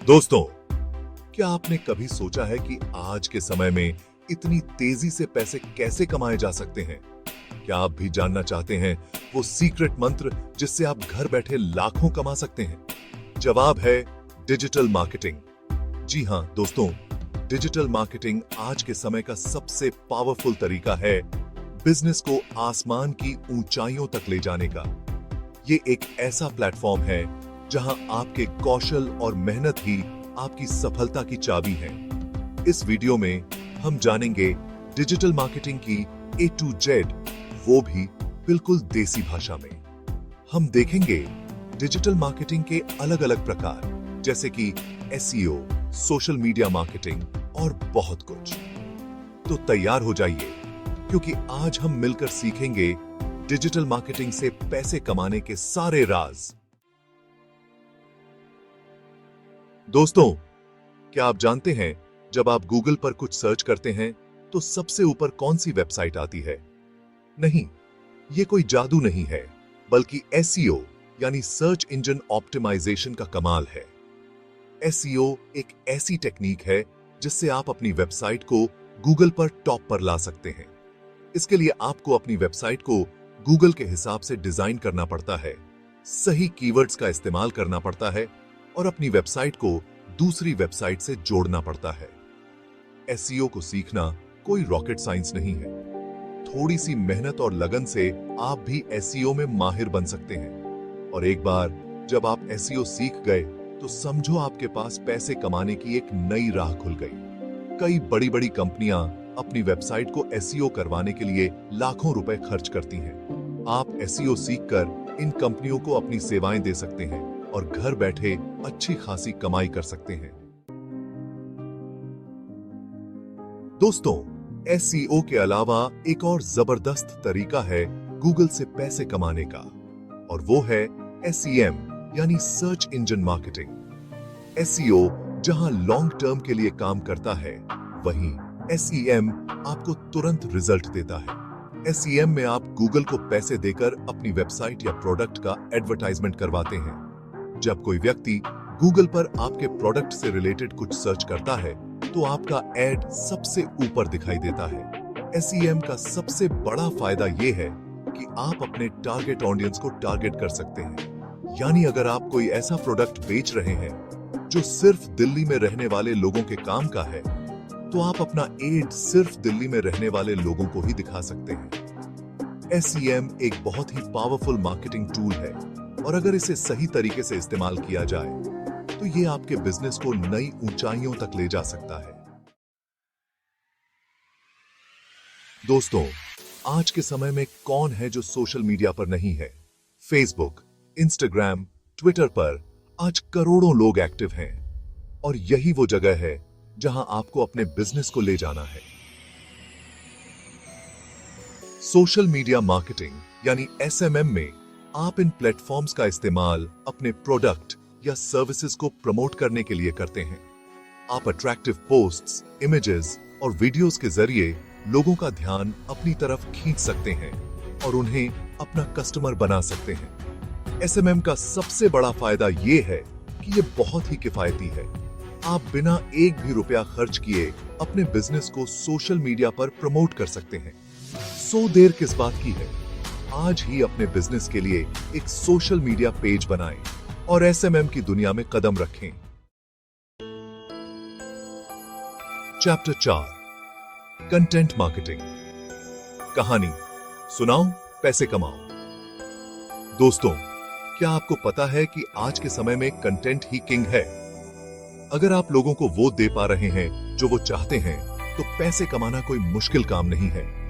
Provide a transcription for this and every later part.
दोस्तों, क्या आपने कभी सोचा है कि आज के समय में इतनी तेजी से पैसे कैसे कमाए जा सकते हैं? क्या आप भी जानना चाहते हैं वो सीक्रेट मंत्र जिससे आप घर बैठे लाखों कमा सकते हैं? जवाब है डिजिटल मार्केटिंग। जी हां दोस्तों, डिजिटल मार्केटिंग आज के समय का सबसे पावरफुल तरीका है बिजनेस को आसमान की ऊंचाइयों तक ले जाने का। ये एक ऐसा प्लेटफॉर्म है जहां आपके कौशल और मेहनत ही आपकी सफलता की चाबी है। इस वीडियो में हम जानेंगे डिजिटल मार्केटिंग की A to Z, वो भी बिल्कुल देसी भाषा में। हम देखेंगे डिजिटल मार्केटिंग के अलग-अलग प्रकार, जैसे कि SEO, सोशल मीडिया मार्केटिंग और बहुत कुछ। तो तैयार हो जाइए, क्योंकि आज हम मिलकर सीखेंगे डिजिटल मार्केटिंग से पैसे कमाने के सारे राज। दोस्तों, क्या आप जानते हैं जब आप गूगल पर कुछ सर्च करते हैं तो सबसे ऊपर कौन सी वेबसाइट आती है? नहीं, ये कोई जादू नहीं है, बल्कि SEO यानी सर्च इंजन ऑप्टिमाइजेशन का कमाल है। SEO एक ऐसी टेक्निक है जिससे आप अपनी वेबसाइट को गूगल पर टॉप पर ला सकते हैं। इसके लिए आपको अपनी वेबसाइट को गूगल के हिसाब से डिजाइन करना पड़ता है, सही कीवर्ड्स का इस्तेमाल करना पड़ता है और अपनी वेबसाइट को दूसरी वेबसाइट से जोड़ना पड़ता है। SEO को सीखना कोई रॉकेट साइंस नहीं है। थोड़ी सी मेहनत और लगन से आप भी SEO में माहिर बन सकते हैं। और एक बार जब आप SEO सीख गए तो समझो आपके पास पैसे कमाने की एक नई राह खुल गई। कई बड़ी-बड़ी कंपनियां अपनी वेबसाइट को SEO करवाने के लिए लाखों रुपए खर्च करती हैं। आप SEO सीखकर इन कंपनियों को अपनी सेवाएं दे सकते हैं और घर बैठे अच्छी खासी कमाई कर सकते हैं। दोस्तों, SEO के अलावा एक और जबरदस्त तरीका है गूगल से पैसे कमाने का, और वो है SEM यानी सर्च इंजन मार्केटिंग। SEO जहां लॉन्ग टर्म के लिए काम करता है, वहीं SEM आपको तुरंत रिजल्ट देता है। SEM में आप गूगल को पैसे देकर अपनी वेबसाइट या प्रोडक्ट का एडवर्टाइजमेंट करवाते हैं। जब कोई व्यक्ति गूगल पर आपके प्रोडक्ट से रिलेटेड कुछ सर्च करता है तो आपका एड सबसे ऊपर दिखाई देता है। SEM का सबसे बड़ा फायदा यह है कि आप अपने टारगेट ऑडियंस को टारगेट कर सकते हैं। यानी अगर आप कोई ऐसा प्रोडक्ट बेच रहे हैं जो सिर्फ दिल्ली में रहने वाले लोगों के काम का है, तो आप अपना एड सिर्फ दिल्ली में रहने वाले लोगों को ही दिखा सकते हैं। SEM एक बहुत ही पावरफुल मार्केटिंग टूल है, और अगर इसे सही तरीके से इस्तेमाल किया जाए तो ये आपके बिजनेस को नई ऊंचाइयों तक ले जा सकता है। दोस्तों, आज के समय में कौन है जो सोशल मीडिया पर नहीं है? फेसबुक, इंस्टाग्राम, ट्विटर पर आज करोड़ों लोग एक्टिव हैं, और यही वो जगह है जहां आपको अपने बिजनेस को ले जाना है। सोशल मीडिया मार्केटिंग यानी SMM में आप इन प्लेटफॉर्म्स का इस्तेमाल अपने प्रोडक्ट या सर्विसेज को प्रमोट करने के लिए करते हैं। आप अट्रैक्टिव पोस्ट्स, इमेजेस और वीडियोस के जरिए लोगों का ध्यान अपनी तरफ खींच सकते हैं और उन्हें अपना कस्टमर बना सकते हैं। SMM का सबसे बड़ा फायदा ये है कि ये बहुत ही किफायती है। आप बिना एक भी रुपया खर्च किए अपने बिजनेस को सोशल मीडिया पर प्रमोट कर सकते हैं। सो देर किस बात की है? आज ही अपने बिजनेस के लिए एक सोशल मीडिया पेज बनाएं और SMM की दुनिया में कदम रखें। Chapter 4, content marketing. कहानी सुनाओ, पैसे कमाओ। दोस्तों, क्या आपको पता है कि आज के समय में कंटेंट ही किंग है? अगर आप लोगों को वो दे पा रहे हैं जो वो चाहते हैं, तो पैसे कमाना कोई मुश्किल काम नहीं है।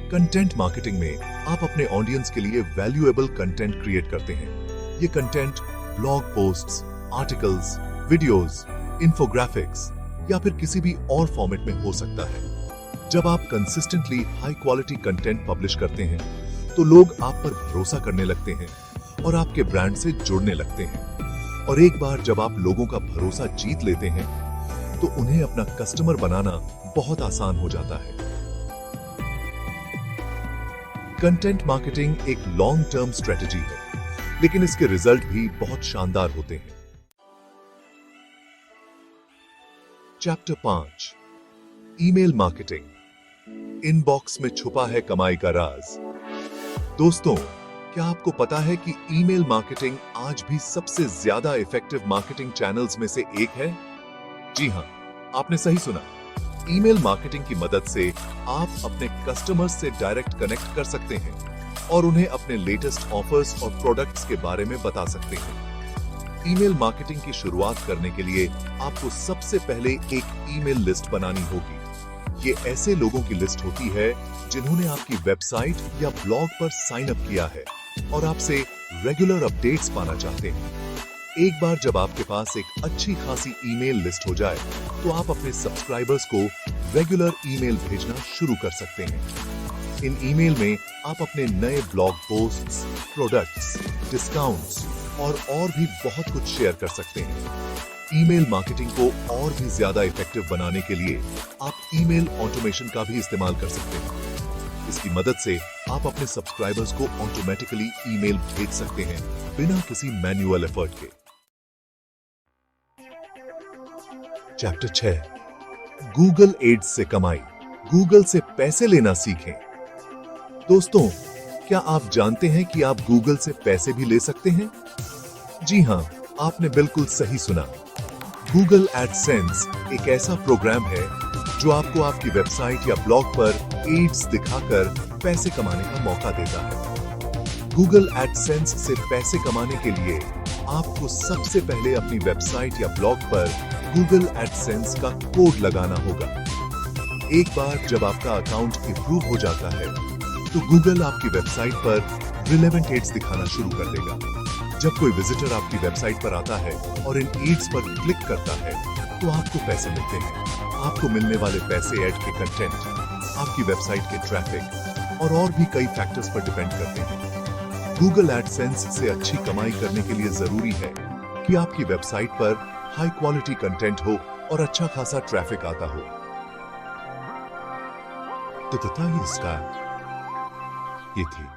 कंटेंट मार्केटिंग में आप अपने ऑडियंस के लिए वैल्यूएबल कंटेंट क्रिएट करते हैं। ये content blog posts, articles, videos, infographics या फिर किसी भी और फॉर्मेट में हो सकता है। जब आप consistently high quality content publish करते हैं, तो लोग आप पर भरोसा करने लगते हैं और आपके ब्रांड से जुड़ने लगते हैं। और एक बार जब आप लोगों का भरोसा जीत लेते हैं, तो उन्हें अपना कस्टमर बनाना बहुत आसान हो जाता है। कंटेंट मार्केटिंग एक लॉन्ग टर्म स्ट्रेटजी है, लेकिन इसके रिजल्ट भी बहुत शानदार होते हैं। चैप्टर 5 ईमेल मार्केटिंग, इनबॉक्स में छुपा है कमाई का राज। दोस्तों, क्या आपको पता है कि ईमेल मार्केटिंग आज भी सबसे ज्यादा इफेक्टिव मार्केटिंग चैनल्स में से एक है? जी हां, आपने सही सुना। ईमेल मार्केटिंग की मदद से आप अपने कस्टमर्स से डायरेक्ट कनेक्ट कर सकते हैं और उन्हें अपने लेटेस्ट ऑफर्स और प्रोडक्ट्स के बारे में बता सकते हैं। ईमेल मार्केटिंग की शुरुआत करने के लिए आपको सबसे पहले एक ईमेल लिस्ट बनानी होगी। ये ऐसे लोगों की लिस्ट होती है जिन्होंने आपकी वेबसाइट या ब्लॉग पर साइन अप किया है और आपसे रेगुलर अपडेट्स पाना चाहते हैं। एक बार जब आपके पास एक अच्छी खासी ईमेल लिस्ट हो जाए तो आप अपने सब्सक्राइबर्स को रेगुलर ईमेल भेजना शुरू कर सकते हैं। इन ईमेल में आप अपने नए ब्लॉग पोस्ट्स, प्रोडक्ट्स, डिस्काउंट्स और भी बहुत कुछ शेयर कर सकते हैं। ईमेल मार्केटिंग को और भी ज्यादा इफेक्टिव बनाने के लिए आप ईमेल ऑटोमेशन का भी इस्तेमाल कर सकते हैं। इसकी मदद से आप अपने सब्सक्राइबर्स को ऑटोमेटिकली ईमेल भेज सकते हैं बिना किसी मैन्युअल एफर्ट के। चैप्टर 6 गूगल एड्स से कमाई, गूगल से पैसे लेना सीखें। दोस्तों, क्या आप जानते हैं कि आप गूगल से पैसे भी ले सकते हैं? जी हां, आपने बिल्कुल सही सुना। गूगल एडसेंस एक ऐसा प्रोग्राम है जो आपको आपकी वेबसाइट या ब्लॉग पर एड्स दिखाकर पैसे कमाने का मौका देता है। गूगल एडसेंस से पैसे कमाने के लिए आपको सबसे पहले अपनी वेबसाइट या ब्लॉग पर गूगल एडसेंस का कोड लगाना होगा। एक बार जब आपका अकाउंट अप्रूव हो जाता है तो गूगल आपकी वेबसाइट पर रिलेवेंट एड्स दिखाना शुरू कर देगा। जब कोई विजिटर आपकी वेबसाइट पर आता है और इन एड्स पर क्लिक करता है तो आपको पैसे मिलते हैं। आपको मिलने वाले पैसे ऐड के कंटेंट, आपकी वेबसाइट के ट्रैफिक और भी कई फैक्टर्स पर डिपेंड करते हैं। गूगल एडसेंस से अच्छी कमाई करने के लिए जरूरी है कि आपकी वेबसाइट पर हाई क्वालिटी कंटेंट हो और अच्छा खासा ट्रैफिक आता हो। तो तथा इसका ये थी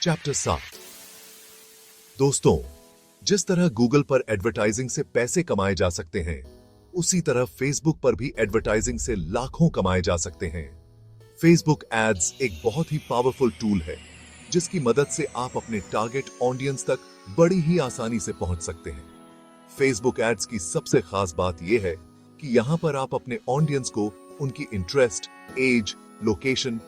चैप्टर 7। दोस्तों, जिस तरह गूगल पर एडवर्टाइजिंग से पैसे कमाए जा सकते हैं, उसी तरह फेसबुक पर भी एडवर्टाइजिंग से लाखों कमाए जा सकते हैं। फेसबुक एड्स एक बहुत ही पावरफुल टूल है जिसकी मदद से आप अपने टारगेट ऑडियंस तक बड़ी ही आसानी से पहुंच सकते हैं। फेसबुक एड्स की सबसे खास बात यह है कि यहां पर आप अपने ऑडियंस को उनकी इंटरेस्ट, एज, लोकेशन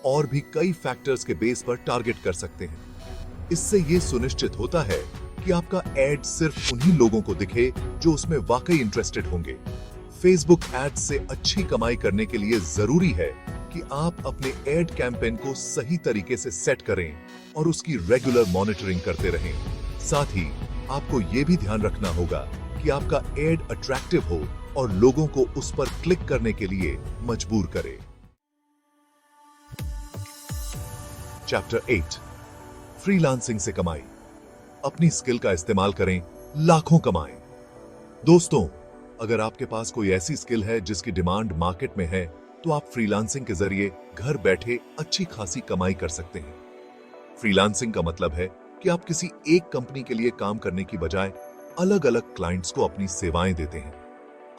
और भी कई फैक्टर्स के बेस पर टारगेट कर सकते हैं। इससे यह सुनिश्चित होता है कि आपका एड सिर्फ उन्हीं लोगों को दिखे जो उसमें वाकई इंटरेस्टेड होंगे। फेसबुक एड्स से अच्छी कमाई करने के लिए जरूरी है कि आप अपने एड कैंपेन को सही तरीके से सेट करें और उसकी रेगुलर मॉनिटरिंग करते रहें। साथ ही आपको यह भी ध्यान रखना होगा कि आपका एड अट्रैक्टिव हो और लोगों को उस पर क्लिक करने के लिए मजबूर करे। चैप्टर 8 फ्रीलांसिंग से कमाई, अपनी स्किल का इस्तेमाल करें, लाखों कमाएं। दोस्तों, अगर आपके पास कोई ऐसी स्किल है जिसकी डिमांड मार्केट में है तो आप फ्रीलांसिंग के जरिए घर बैठे अच्छी खासी कमाई कर सकते हैं। फ्रीलांसिंग का मतलब है कि आप किसी एक कंपनी के लिए काम करने की बजाय अलग अलग क्लाइंट्स को अपनी सेवाएं देते हैं।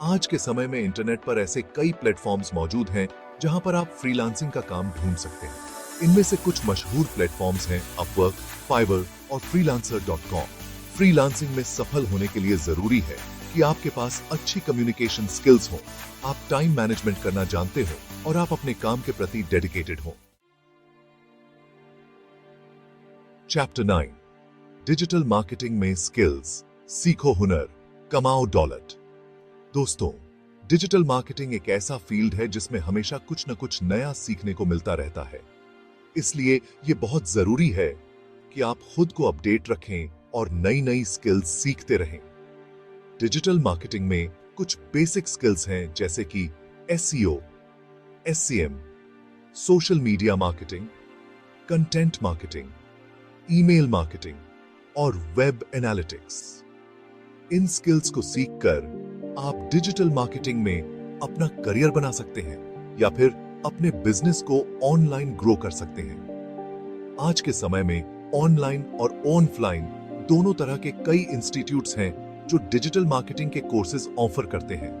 आज के समय में इंटरनेट पर ऐसे कई प्लेटफॉर्म्स मौजूद हैं जहां पर आप फ्रीलांसिंग का काम ढूंढ सकते हैं। इनमें से कुछ मशहूर प्लेटफॉर्म्स हैं अपवर्क, फाइवर और freelancer.com। फ्रीलांसिंग में सफल होने के लिए जरूरी है कि आपके पास अच्छी कम्युनिकेशन स्किल्स हो, आप टाइम मैनेजमेंट करना जानते हो और आप अपने काम के प्रति डेडिकेटेड हो। चैप्टर 9 डिजिटल मार्केटिंग में स्किल्स, सीखो हुनर, कमाओ डॉलर। दोस्तों, डिजिटल मार्केटिंग एक ऐसा फील्ड है जिसमें हमेशा कुछ न कुछ नया सीखने को मिलता रहता है। इसलिए यह बहुत जरूरी है कि आप खुद को अपडेट रखें और नई नई स्किल्स सीखते रहें। डिजिटल मार्केटिंग में कुछ बेसिक स्किल्स हैं जैसे कि SEO, SCM, social media marketing, content marketing, email marketing और वेब एनालिटिक्स। इन स्किल्स को सीखकर आप डिजिटल मार्केटिंग में अपना करियर बना सकते हैं या फिर अपने बिजनेस को ऑनलाइन ग्रो कर सकते हैं। आज के समय में ऑनलाइन और ऑफलाइन दोनों तरह के कई इंस्टीट्यूट्स हैं जो डिजिटल मार्केटिंग के कोर्सेज ऑफर करते हैं।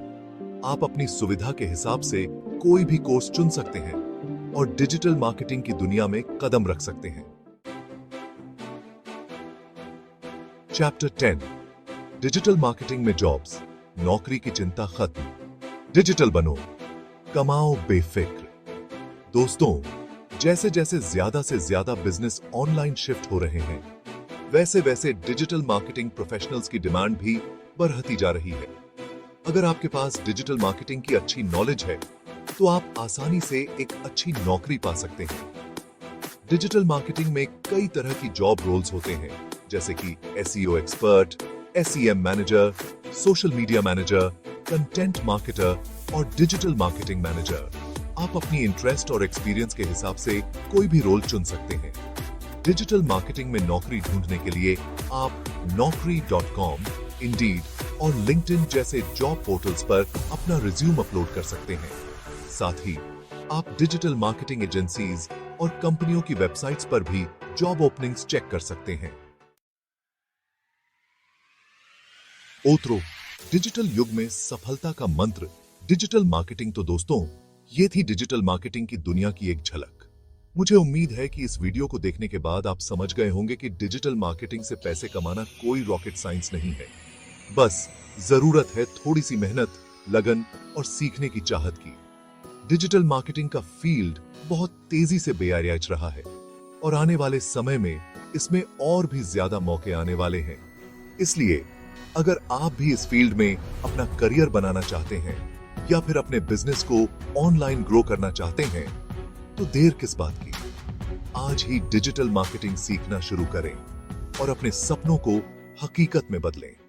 आप अपनी सुविधा के हिसाब से कोई भी कोर्स चुन सकते हैं और डिजिटल मार्केटिंग की दुनिया में कदम रख सकते हैं। चैप्टर 10, डिजिटल मार्केटिंग में जॉब्स, नौकरी की चिंता खत्म, डिजिटल बनो, कमाओ बेफिक्र। दोस्तों, जैसे जैसे ज्यादा से ज्यादा बिजनेस ऑनलाइन शिफ्ट हो रहे हैं, वैसे वैसे डिजिटल मार्केटिंग प्रोफेशनल्स की डिमांड भी बढ़ती जा रही है। अगर आपके पास डिजिटल मार्केटिंग की अच्छी नॉलेज है, तो आप आसानी से एक अच्छी नौकरी पा सकते हैं। डिजिटल मार्केटिंग में कई तरह की जॉब रोल्स होते हैं, जैसे कि SEO expert, SEM manager, social media manager, content marketer और डिजिटल मार्केटिंग मैनेजर। आप अपनी इंटरेस्ट और एक्सपीरियंस के हिसाब से कोई भी रोल चुन सकते हैं। डिजिटल मार्केटिंग में नौकरी ढूंढने के लिए आप naukri.com, इंडीड और लिंक्डइन जैसे जॉब पोर्टल्स पर अपना रिज्यूम अपलोड कर सकते हैं। साथ ही आप डिजिटल मार्केटिंग एजेंसीज और कंपनियों की वेबसाइट्स पर भी जॉब ओपनिंग्स चेक कर सकते हैं। ओत्रो, डिजिटल युग में सफलता का मंत्र डिजिटल मार्केटिंग। तो दोस्तों, ये थी डिजिटल मार्केटिंग की दुनिया की एक झलक। मुझे उम्मीद है कि इस वीडियो को देखने के बाद आप समझ गए होंगे कि डिजिटल मार्केटिंग से पैसे कमाना कोई रॉकेट साइंस नहीं है। बस जरूरत है थोड़ी सी मेहनत, लगन और सीखने की चाहत की। डिजिटल मार्केटिंग का फील्ड बहुत तेजी से बेआरियाज रहा है और आने वाले समय में इसमें और भी ज्यादा मौके आने वाले हैं। इसलिए अगर आप भी इस फील्ड में अपना करियर बनाना चाहते हैं या फिर अपने बिजनेस को ऑनलाइन ग्रो करना चाहते हैं, तो देर किस बात की। आज ही डिजिटल मार्केटिंग सीखना शुरू करें और अपने सपनों को हकीकत में बदलें।